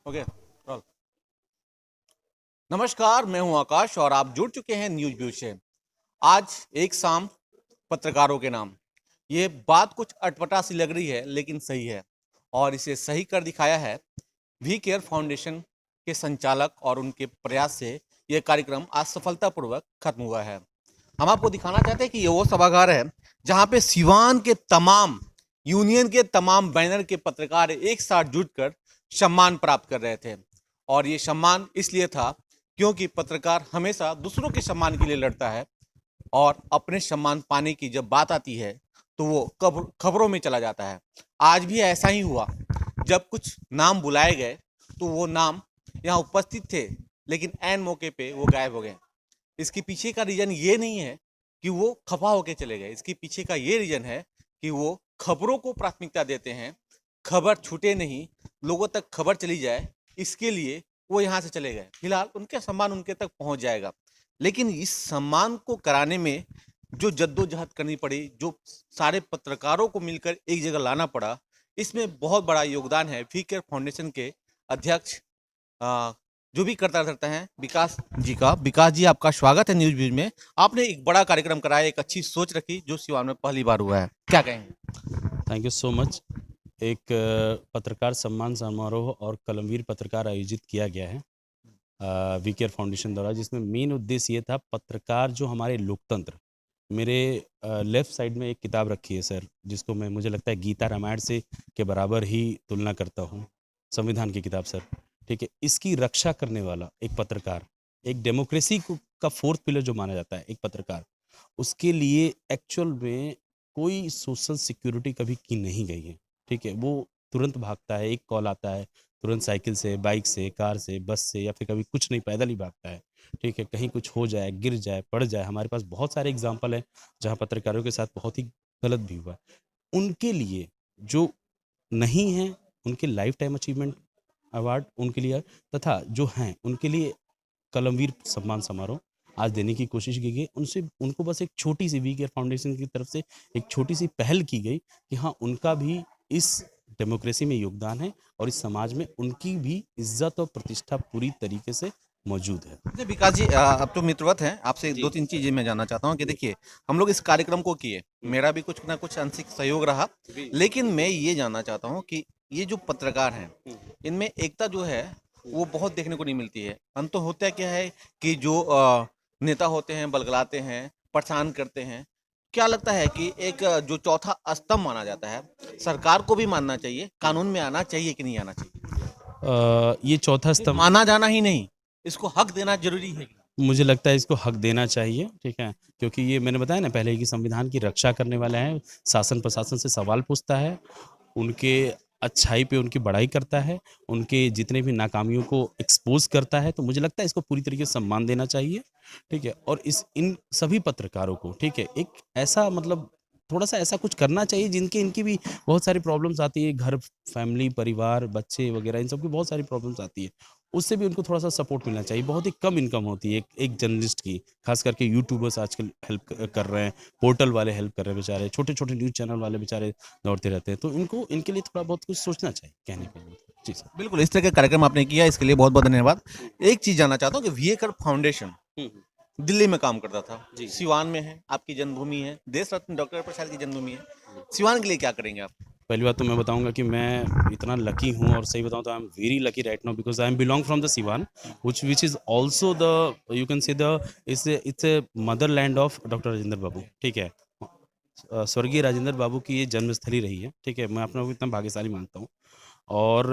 Okay role. नमस्कार, मैं हूं आकाश और आप जुड़ चुके हैं न्यूज व्यू से। आज एक शाम पत्रकारों के नाम। ये बात कुछ अटपटा सी लग रही है लेकिन सही है और इसे सही कर दिखाया है वी केयर फाउंडेशन के संचालक और उनके प्रयास से यह कार्यक्रम आज सफलतापूर्वक खत्म हुआ है। हम आपको दिखाना चाहते हैं कि ये वो सभागार है जहां पे सिवान के तमाम यूनियन के तमाम बैनर के पत्रकार एक साथ जुटकर सम्मान प्राप्त कर रहे थे और ये सम्मान इसलिए था क्योंकि पत्रकार हमेशा दूसरों के सम्मान के लिए लड़ता है और अपने सम्मान पाने की जब बात आती है तो वो खबरों में चला जाता है। आज भी ऐसा ही हुआ। जब कुछ नाम बुलाए गए तो वो नाम यहाँ उपस्थित थे लेकिन ऐन मौके पे वो गायब हो गए। इसके पीछे का रीजन ये नहीं है कि वो खफा होके चले गए। इसके पीछे का ये रीजन है कि वो खबरों को प्राथमिकता देते हैं। खबर छूटे नहीं, लोगों तक खबर चली जाए, इसके लिए वो यहाँ से चले गए। फिलहाल उनके सम्मान उनके तक पहुँच जाएगा, लेकिन इस सम्मान को कराने में जो जद्दोजहद करनी पड़ी, जो सारे पत्रकारों को मिलकर एक जगह लाना पड़ा, इसमें बहुत बड़ा योगदान है वी केयर फाउंडेशन के अध्यक्ष जो भी करता रहता है विकास जी का। विकास जी, आपका स्वागत है न्यूज व्यूज में। आपने एक बड़ा कार्यक्रम कराया, एक अच्छी सोच रखी जो सिवान में पहली बार हुआ है, क्या कहेंगे? Thank you so much. एक पत्रकार सम्मान समारोह और कलमवीर पत्रकार आयोजित किया गया है वी केयर फाउंडेशन द्वारा, जिसमें मेन उद्देश्य ये था पत्रकार जो हमारे लोकतंत्र। मेरे लेफ्ट साइड में एक किताब रखी है सर, जिसको मुझे लगता है गीता रामायण से के बराबर ही तुलना करता हूँ, संविधान की किताब सर। ठीक है, इसकी रक्षा करने वाला एक पत्रकार, एक डेमोक्रेसी का फोर्थ पिलर जो माना जाता है एक पत्रकार, उसके लिए एक्चुअल में कोई सोशल सिक्योरिटी कभी की नहीं गई है। ठीक है, वो तुरंत भागता है, एक कॉल आता है तुरंत साइकिल से, बाइक से, कार से, बस से, या फिर कभी कुछ नहीं पैदल ही भागता है। ठीक है, कहीं कुछ हो जाए, गिर जाए, पड़ जाए, हमारे पास बहुत सारे एग्जाम्पल हैं जहाँ पत्रकारों के साथ बहुत ही गलत भी हुआ। उनके लिए जो नहीं है, उनके लाइफ टाइम अचीवमेंट अवार्ड उनके लिए, तथा जो हैं उनके लिए कलमवीर सम्मान समारोह आज देने की कोशिश की गई। उनसे उनको बस एक छोटी सी वी केयर फाउंडेशन की तरफ से एक छोटी सी पहल की गई कि हाँ, उनका भी इस डेमोक्रेसी में योगदान है और इस समाज में उनकी भी इज्जत और प्रतिष्ठा पूरी तरीके से मौजूद है। अच्छा विकास जी, अब तो मित्रवत हैं, आपसे जी दो तीन चीजें मैं जानना चाहता हूँ कि देखिए, हम लोग इस कार्यक्रम को किए, मेरा भी कुछ ना कुछ आंशिक सहयोग रहा, जी लेकिन मैं ये जानना चाहता हूँ कि ये जो पत्रकार हैं, इनमें एकता जो है वो बहुत देखने को नहीं मिलती है। हम तो होता क्या है कि जो नेता होते हैं बलगलाते हैं, परेशान करते हैं। क्या लगता है कि एक जो चौथा स्तंभ माना जाता है, सरकार को भी मानना चाहिए, कानून में आना चाहिए कि नहीं आना चाहिए? ये चौथा स्तंभ माना जाना ही नहीं, इसको हक देना जरूरी है। मुझे लगता है इसको हक देना चाहिए। ठीक है, क्योंकि ये मैंने बताया ना पहले कि संविधान की रक्षा करने वाला है, शासन प्रशासन से सवाल पूछता है, उनके अच्छाई पे उनकी बड़ाई करता है, उनके जितने भी नाकामियों को एक्सपोज करता है, तो मुझे लगता है इसको पूरी तरीके से सम्मान देना चाहिए। ठीक है, और इन सभी पत्रकारों को, ठीक है, एक ऐसा मतलब थोड़ा सा ऐसा कुछ करना चाहिए जिनके इनकी भी बहुत सारी प्रॉब्लम्स आती है, घर, फैमिली, परिवार, बच्चे वगैरह, इन सब की बहुत सारी प्रॉब्लम्स आती है। उससे भी उनको थोड़ा सा सपोर्ट मिलना चाहिए। बहुत ही कम इनकम होती है एक जर्नलिस्ट की, खास करके यूट्यूबर्स आजकल हेल्प कर रहे हैं, पोर्टल वाले हेल्प कर रहे हैं, बेचारे छोटे छोटे न्यूज़ चैनल वाले बेचारे दौड़ते रहते हैं, तो इनको इनके लिए थोड़ा बहुत कुछ सोचना चाहिए, कहने के लिए। जी सर। बिल्कुल, इस तरह का कार्यक्रम आपने किया, इसके लिए बहुत बहुत धन्यवाद। एक चीज जानना चाहता हूँ कि विवेकर फाउंडेशन दिल्ली में काम करता था, जी सिवान में है, आपकी जन्मभूमि है, देश रत्न डॉक्टर प्रसाद की जन्मभूमि है। सिवान के लिए क्या करेंगे आप? पहली बात तो मैं बताऊंगा कि मैं इतना लकी हूँ, और सही बताऊं तो I am very lucky right now, because I am belong from the Siwan, which is also the, you can say the, it's a motherland of doctor Rajendra Babu. ठीक है, स्वर्गीय राजेंद्र बाबू की ये जन्मस्थली रही है। ठीक है, मैं अपने को इतना भाग्यशाली मानता हूँ। और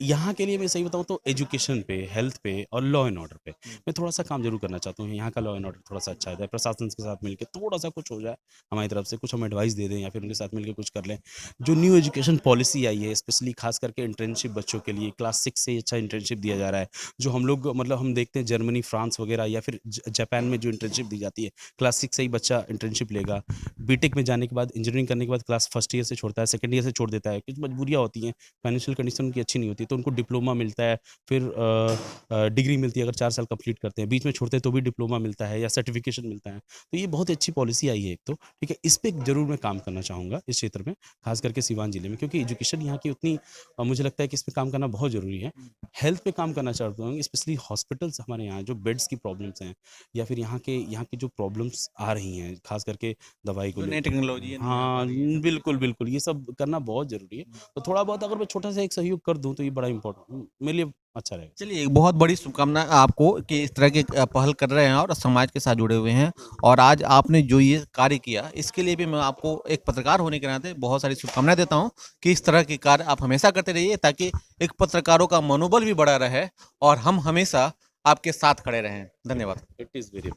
यहाँ के लिए मैं सही बताऊँ तो एजुकेशन पे, हेल्थ पे और लॉ एंड ऑर्डर पे मैं थोड़ा सा काम जरूर करना चाहता हूँ। यहाँ का लॉ एंड ऑर्डर थोड़ा सा अच्छा है, प्रशासन के साथ मिलकर थोड़ा सा कुछ हो जाए, हमारी तरफ से कुछ हम एडवाइस दे दें या फिर उनके साथ मिलकर कुछ कर लें। जो न्यू एजुकेशन पॉलिसी आई है, स्पेशली खास करके इंटर्नशिप बच्चों के लिए, क्लास 6 से ही अच्छा इंटर्नशिप दिया जा रहा है। जो हम लोग मतलब हम देखते हैं जर्मनी, फ्रांस वगैरह या फिर जापान में जो इंटर्नशिप दी जाती है, क्लास 6 से ही बच्चा इंटर्नशिप लेगा। बीटेक में जाने के बाद, इंजीनियरिंग करने के बाद क्लास फर्स्ट ईयर से छोड़ता है, सेकंड ईयर से छोड़ देता है, कुछ मजबूरियाँ होती हैं, फाइनेंशियल फाइनेंशियल कंडीशन उनकी अच्छी नहीं होती तो उनको डिप्लोमा मिलता है, फिर डिग्री मिलती है अगर 4 साल कंप्लीट करते हैं, बीच में छोड़ते हैं तो भी डिप्लोमा मिलता है या सर्टिफिकेशन मिलता है। तो ये बहुत ही अच्छी पॉलिसी आई है एक तो, ठीक है। इस पे ज़रूर मैं काम करना चाहूँगा इस क्षेत्र में, खास करके सीवान ज़िले में, क्योंकि एजुकेशन यहाँ की उतनी मुझे लगता है कि इस पे काम करना बहुत ज़रूरी है। हेल्थ पे काम करना चाहता हूँ, स्पेशली हॉस्पिटल्स हमारे यहाँ जो बेड्स की प्रॉब्लम्स हैं या फिर यहाँ की जो प्रॉब्लम्स आ रही हैं, खास करके दवाई को जो नई लेकर। टेक्नोलॉजी है, नहीं आ पा हाँ, रही है। बिल्कुल, बिल्कुल, ये सब करना बहुत ज़रूरी है। तो थोड़ा बहुत अगर मैं छोटा-सा एक सहयोग कर दूँ तो ये बड़ा इम्पोर्टेंट मेरे लिए अच्छा रहेगा। चलिए, एक बहुत बड़ी शुभकामना आपको कि इस तरह के पहल कर रहे हैं और समाज के साथ जुड़े हुए हैं। और आज आपने जो ये कार्य किया, इसके लिए भी मैं आपको एक पत्रकार होने के नाते बहुत सारी शुभकामनाएँ देता हूँ कि इस तरह के कार्य आप हमेशा करते रहिए, ताकि एक पत्रकारों का मनोबल भी बढ़ा रहे और हम हमेशा आपके साथ खड़े रहें। धन्यवाद। It is very